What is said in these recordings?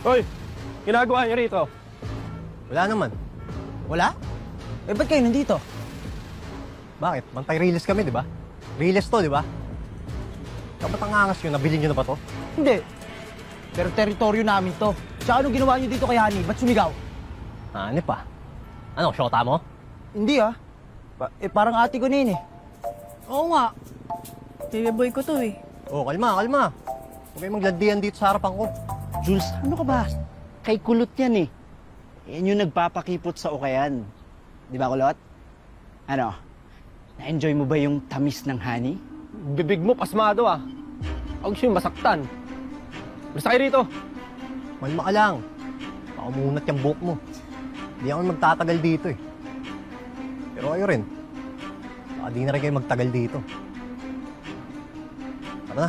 Hoy! Ginagawa niyo rito? Wala naman. Wala? Eh, ba't kayo nandito? Bakit? Mantay-riles kami, di ba? Riles to, di ba? Ba't ang angas yun? Nabili nyo na ba to? Hindi. Pero teritoryo namin to. Tsaka anong ginawa niyo dito kay Honey? Ba't sumigaw? Ano pa? Ano, syota mo? Hindi ah. Parang ate ko na yun eh. Oo nga. Baby boy ko to eh. Oh, kalma, kalma. Huwag kayong maglandian dito sa harapan ko. Jules, ano ka ba? Kay kulot yan eh. Yan yung nagpapakipot sa ukayan. Di ba, kulot? Ano? Na-enjoy mo ba yung tamis ng honey? Bibig mo, pasmado ah. Huwag siya masaktan. Basta kayo rito. Malma ka lang. Baka umunat yung buhok mo. Hindi ako magtatagal dito eh. Pero kayo rin. Baka di na rin kayo magtagal dito. Tara na.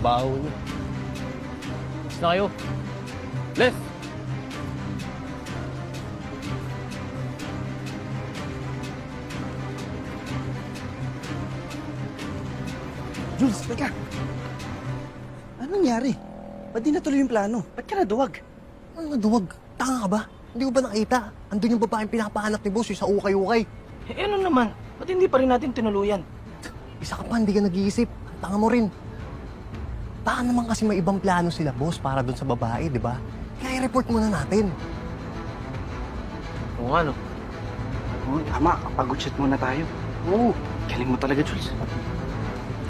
Babaho niyo. Basta na kayo. Les! Jules, teka. Anong nangyari? Ba't di natuloy yung plano? Ba't ka naduwag? Ano naduwag? Tanga ka ba? Hindi ko ba nakita? Andun yung babaeng pinapahanap ni boss yung sa ukay-ukay. Eh ano naman? Ba't hindi pa rin natin tinuluyan? Isa ka pa, hindi ka nag-iisip. Ang tanga mo rin. Baka naman kasi may ibang plano sila, boss, para dun sa babae, di ba? Kaya i-report muna natin. Oo nga no. Oo, tama. Kapag-shoot muna tayo. Oo. Galing mo talaga, Jules.